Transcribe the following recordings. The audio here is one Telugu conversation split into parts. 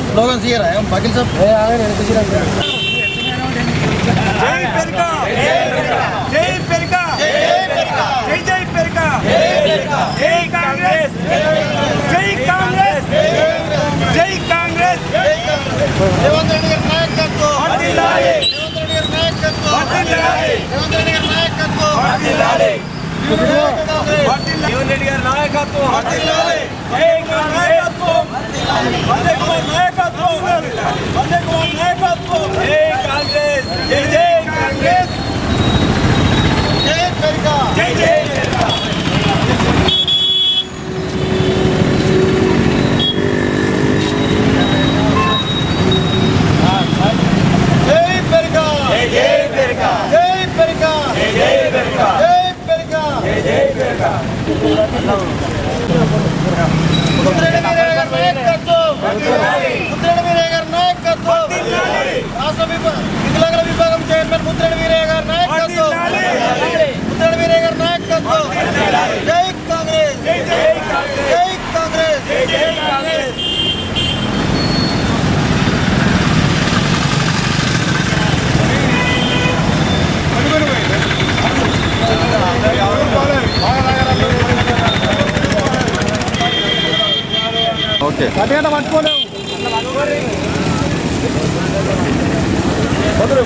स्लोगन सी रहा है बाकी सब जय पेरका जय पेरका जय जय पेरका जय कांग्रेस जय कांग्रेस जय कांग्रेस रेवंत रेड्डी गाరి నాయకత్వం వర్ధిల్లాలి రేవంత్ రెడ్డి గారి నాయకత్వం వర్ధిల్లాలి రేవంత్ రెడ్డి గారి నాయకత్వం వర్ధిల్లాలి వందే కుమార్ నాయకత్వం జై కాంగ్రెస్ జై జై కాంగ్రెస్ జై పెరకా జై జై పెరకా వికలాంగుల విభాగం చైర్మన్ ముద్రెడ్డి వీరయ్య గారి నాయకత్వం ముద్రెడ్డి వీరయ్య గారి నాయకత్వం జై కాంగ్రెస్ జై కాంగ్రెస్ జై కాంగ్రెస్ ఓకే గట్టిగా పట్టుకోలేవు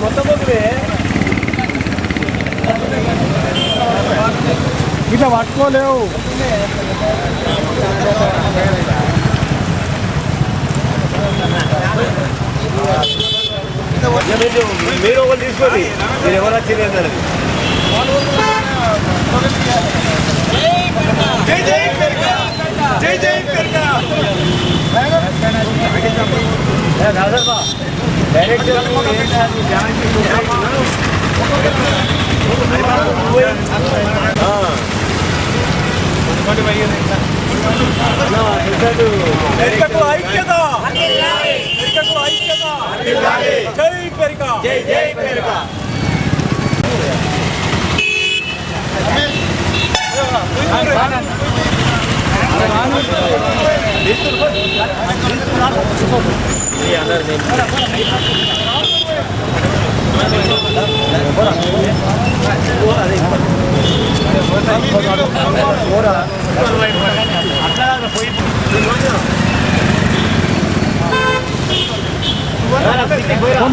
మొత్తం ఇట్లా పట్టుకోలేవు మీరు ఒకరు తీసుకోండి మీరు ఎవరు వచ్చింది జై జై పెరకా జై జై పెరకా ఐక్యత జై పెరకా జై జై పెరకా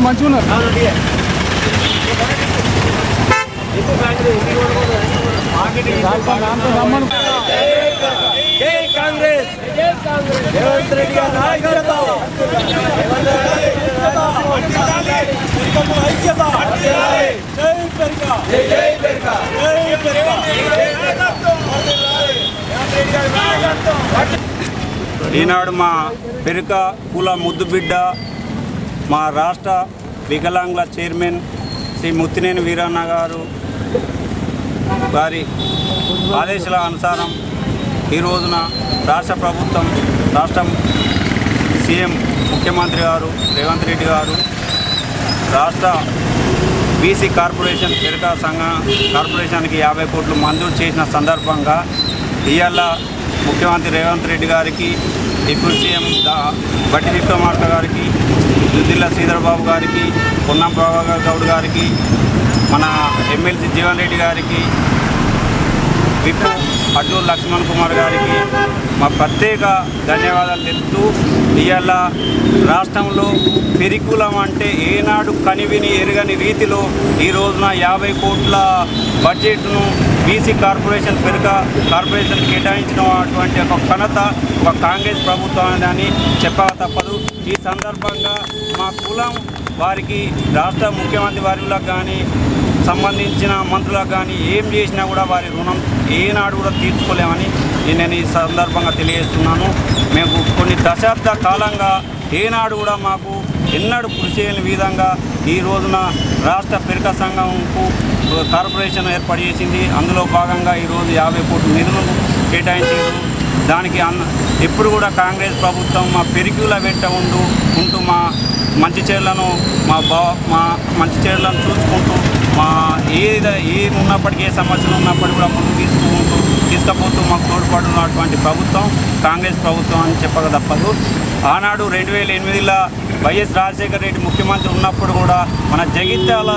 మంచిగా జై కాంగ్రెస్ రేవంత్ రెడ్డి గారి నాయకత్వం ఐక్యత జై పెరకా జై జై పెరకా జై పెరకా ఈనాడు మా పెరక కుల ముద్దు బిడ్డ మా రాష్ట్ర వికలాంగుల చైర్మన్ శ్రీ ముత్తినేని వీరన్న గారు వారి ఆదేశాల అనుసారం ఈ రోజున రాష్ట్ర ప్రభుత్వం రాష్ట్రం సీఎం ముఖ్యమంత్రి గారు రేవంత్ రెడ్డి గారు రాష్ట్ర బీసీ కార్పొరేషన్ పెరక సంఘ కార్పొరేషన్కి 50 కోట్లు మంజూరు చేసిన సందర్భంగా ఇవాళ ముఖ్యమంత్రి రేవంత్ రెడ్డి గారికి డిప్యూటీ సీఎం బట్టి విక్రమార్క గారికి దుద్దిల్ల శ్రీధర్బాబు గారికి పొన్నం ప్రభాకర్ గౌడ్ గారికి మన ఎమ్మెల్సీ జీవన్ రెడ్డి గారికి విప్పు అడ్డూరు లక్ష్మణ్ కుమార్ గారికి మా ప్రత్యేక ధన్యవాదాలు తెలుపుతూ ఇవాళ రాష్ట్రంలో పెరికులం అంటే ఏనాడు కనివిని ఎరగని రీతిలో ఈ రోజున 50 కోట్ల బడ్జెట్ను బీసీ కార్పొరేషన్ పెరక కార్పొరేషన్ కేటాయించినటువంటి ఒక ఘనత ఒక కాంగ్రెస్ ప్రభుత్వం అని చెప్పక తప్పదు. ఈ సందర్భంగా మా కులం వారికి రాష్ట్ర ముఖ్యమంత్రి వారికి కానీ సంబంధించిన మంత్రులకు కానీ ఏం చేసినా కూడా వారి రుణం ఏనాడు కూడా తీర్చుకోలేమని నేను ఈ సందర్భంగా తెలియజేస్తున్నాను. మేము కొన్ని దశాబ్ద కాలంగా ఏనాడు కూడా మాకు ఎన్నడూ కృషి చేయని విధంగా ఈ రోజున రాష్ట్ర పెరక సంఘంకు కార్పొరేషన్ ఏర్పాటు చేసింది. అందులో భాగంగా ఈరోజు 50 కోట్ల నిధులను కేటాయించారు. దానికి ఎప్పుడు కూడా కాంగ్రెస్ ప్రభుత్వం మా పెరికుల వెంట ఉంటూ మా మంచి చర్యలను మా మంచి చర్యలను చూసుకుంటూ ఏది ఉన్నప్పటికీ ఏ సమస్యలు ఉన్నప్పటికీ కూడా ముందుకు తీసుకుపోతూ మాకు తోడ్పడుతున్నటువంటి ప్రభుత్వం కాంగ్రెస్ ప్రభుత్వం అని చెప్పక తప్పదు. ఆనాడు 2008లో వైఎస్ రాజశేఖర రెడ్డి ముఖ్యమంత్రి ఉన్నప్పుడు కూడా మన జగిత్యాల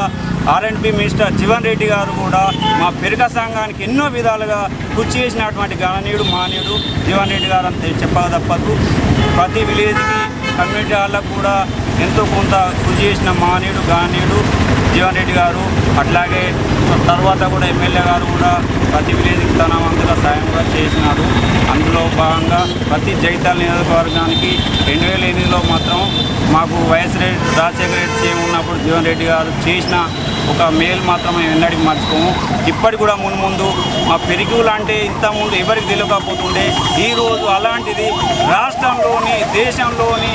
R&B మినిస్టర్ జీవన్ రెడ్డి గారు కూడా మా పెరక సంఘానికి ఎన్నో విధాలుగా కృషి చేసినటువంటి గణనీయుడు మానవుడు జీవన్ రెడ్డి గారు అని చెప్పక తప్పదు. ప్రతి విలేజ్కి కమ్యూనిటీ హాల్లకు కూడా ఎంతో కొంత కృషి చేసిన మానవుడు గణనీయుడు జీవన్ రెడ్డి గారు. అట్లాగే తర్వాత కూడా ఎమ్మెల్యే గారు కూడా ప్రతి విలేజ్కి తన వంతుగా సాయం కూడా చేసినారు. అందులో భాగంగా ప్రతి జగిత్యాల నియోజకవర్గానికి 2008లో మాత్రం మాకు వైఎస్ రాజశేఖర రెడ్డి సీఎం ఉన్నప్పుడు జీవన్ రెడ్డి గారు చేసిన ఒక మేలు మాత్రమే ఎన్నడికి మర్చిపోము. ఇప్పటికి కూడా ముందు మా పెరుగులు అంటే ఇంతకుముందు ఎవరికి తెలియకపోతుండే ఈరోజు అలాంటిది రాష్ట్రంలోని దేశంలోని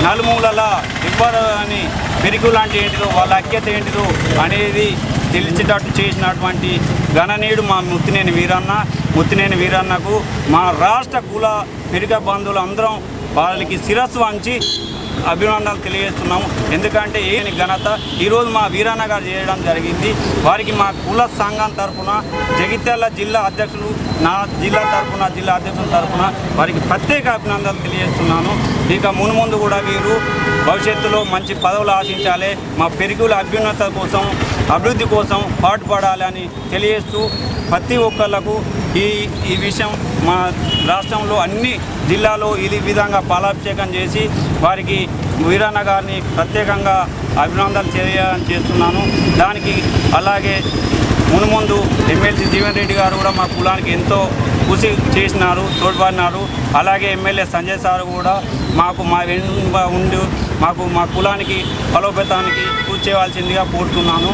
నలుమూలల ఇవ్వని పెరుగులు అంటే ఏంటిదో వాళ్ళ ఐక్యత ఏంటిదో అనేది తెలిసేటట్టు చేసినటువంటి గణనీయుడు మా ముత్తినేని వీరన్నకు మా రాష్ట్ర కుల పెరుగ బంధువులు అందరం వాళ్ళకి శిరస్సు వంచి అభినందనలు తెలియజేస్తున్నాము. ఎందుకంటే ఏని ఘనత ఈరోజు మా వీరన్న గారు చేయడం జరిగింది. వారికి మా కుల సంఘం తరఫున జగిత్యాల జిల్లా అధ్యక్షులు నా జిల్లా అధ్యక్షుల తరఫున వారికి ప్రత్యేక అభినందనలు తెలియజేస్తున్నాను. ఇక ముందు కూడా వీరు భవిష్యత్తులో మంచి పదవులు ఆశించాలి, మా పెరుగుల అభ్యున్నత కోసం అభివృద్ధి కోసం పాటుపడాలని తెలియజేస్తూ ప్రతి ఒక్కళ్లకు ఈ విషయం మా రాష్ట్రంలో అన్ని జిల్లాలో ఈ విధంగా పాలాభిషేకం చేసి వారికి వీరన్న గారిని ప్రత్యేకంగా అభినందనలు చేస్తున్నాను. దానికి అలాగే ముందు ఎమ్మెల్సీ జీవన్ రెడ్డి గారు కూడా మా కులానికి ఎంతో కృషి చేసినారు, తోడ్పడినారు. అలాగే ఎమ్మెల్యే సంజయ్ సార్ కూడా మాకు మా కులానికి బలోపేతానికి కృషి చేయవలసిందిగా కోరుతున్నాను.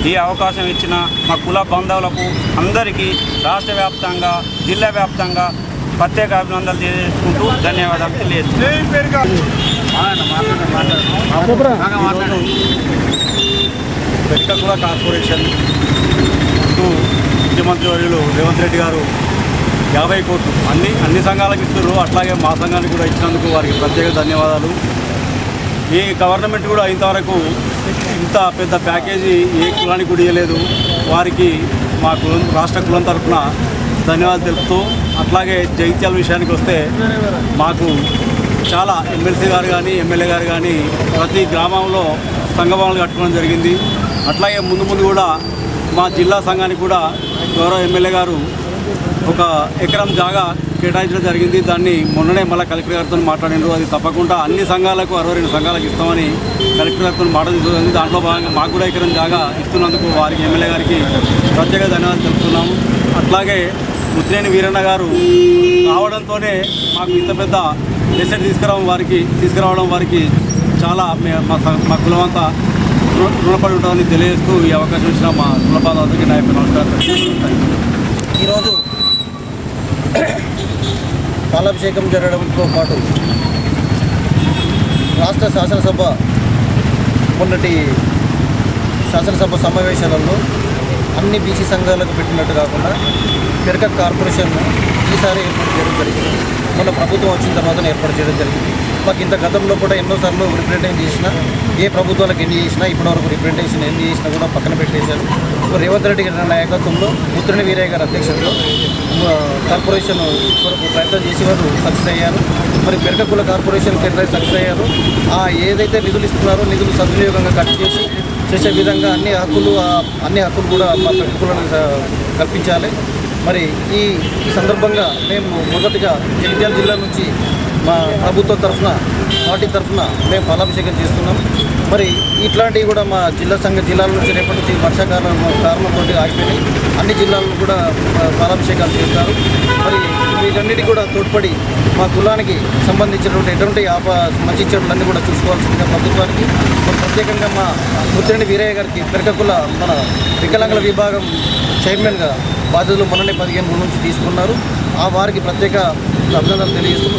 ఈ అవకాశం ఇచ్చిన మా కుల బంధువులకు అందరికీ రాష్ట్ర వ్యాప్తంగా జిల్లా వ్యాప్తంగా ప్రత్యేక అభినందనలు తెలియజేసుకుంటూ ధన్యవాదాలు తెలియజేస్తున్నాను. పెరక కుల కార్పొరేషన్ ముఖ్యమంత్రి వర్యులు రేవంత్ రెడ్డి గారు 50 కోట్లు అన్ని సంఘాలకు ఇస్తున్నారు. అట్లాగే మా సంఘానికి కూడా ఇచ్చినందుకు వారికి ప్రత్యేక ధన్యవాదాలు. ఈ గవర్నమెంట్ కూడా ఇంతవరకు ఇంత పెద్ద ప్యాకేజీ ఏ కులానికి కూడా ఇవ్వలేదు. వారికి మా కులం రాష్ట్ర కులం తరఫున ధన్యవాదాలు తెలుపుతూ, అట్లాగే జగిత్యాల విషయానికి వస్తే మాకు చాలా ఎమ్మెల్సీ గారు కానీ ఎమ్మెల్యే గారు కానీ ప్రతి గ్రామంలో సంఘభవనాలు కట్టుకోవడం జరిగింది. అట్లాగే ముందు కూడా మా జిల్లా సంఘానికి కూడా గౌరవ ఎమ్మెల్యే గారు 1 ఎకరం జాగా కేటాయించడం జరిగింది. దాన్ని మొన్ననే మళ్ళీ కలెక్టర్ గారితో మాట్లాడినారు. అది తప్పకుండా అన్ని సంఘాలకు 62 సంఘాలకు ఇస్తామని కలెక్టర్ గారితో మాట్లాడుతుంది. దాంట్లో భాగంగా మాకు కూడా ఎకరం జాగా ఇస్తున్నందుకు వారికి ఎమ్మెల్యే గారికి ప్రత్యేక ధన్యవాదాలు తెలుపుతున్నాము. అట్లాగే ముత్తినేని వీరన్న గారు రావడంతోనే మాకు ఇంత పెద్ద ఎసెట్ తీసుకురావడం వారికి చాలా మా కులమంతా రుణపడి ఉంటుందని తెలియజేస్తూ ఈ అవకాశం ఇచ్చిన మా కుల బాంధవులకి నా యొక్క నమస్కారం. ఈరోజు పాలాభిషేకం జరగడంతో పాటు రాష్ట్ర శాసనసభ మొన్నటి శాసనసభ సమావేశాలలో అన్ని బీసీ సంఘాలకు పెట్టినట్టు కాకుండా పెరక కార్పొరేషన్ ఈసారి ఏర్పాటు చేయడం జరిగింది. మొన్న ప్రభుత్వం వచ్చిన తర్వాతనే ఏర్పాటు చేయడం జరిగింది. మాకు ఇంత గతంలో కూడా ఎన్నోసార్లు రిప్రజెంటేషన్ చేసినా, ఏ ప్రభుత్వాలకు ఎన్ని చేసినా ఇప్పటివరకు రిప్రజెంటేషన్ ఎన్ని చేసినా కూడా పక్కన పెట్టేశారు. రేవంత్ రెడ్డి గారి నాయకత్వంలో ముత్తినేని వీరయ్య గారి అధ్యక్షతలో కార్పొరేషన్ వరకు ప్రయత్నం చేసి వారు సక్సెస్ అయ్యారు. మరి పెరక కుల కార్పొరేషన్ కేంద్రాలు సక్సెస్ అయ్యారు. ఏదైతే నిధులు ఇస్తున్నారో నిధులు సద్వినియోగంగా ఖర్చు చేసే విధంగా అన్ని హక్కులు కూడా మా పెరక కులానికి కల్పించాలి. మరి ఈ సందర్భంగా మేము మొదటిగా జగిత్యాల జిల్లా నుంచి మా ప్రభుత్వం తరఫున పార్టీ తరఫున మేము పాలాభిషేకం చేస్తున్నాం. మరి ఇట్లాంటివి కూడా మా జిల్లాల నుంచి రేపటి నుంచి వర్షాకాలం కారణంతో ఆగిపోయినాయి. అన్ని జిల్లాలను కూడా పాలాభిషేకాలు చేస్తారు. మరి వీటన్నిటికీ కూడా తోడ్పడి మా కులానికి సంబంధించినటువంటి ఎటువంటి మంచి చెడులన్నీ కూడా చూసుకోవాల్సిందిగా ప్రభుత్వానికి ప్రత్యేకంగా మా ముత్తినేని వీరయ్య గారికి పెరక కుల మన వికలాంగుల విభాగం చైర్మన్గా బాధ్యతలు మొన్ననే 15 నుంచి తీసుకున్నారు. వారికి ప్రత్యేక అభినందనలు తెలియజేస్తూ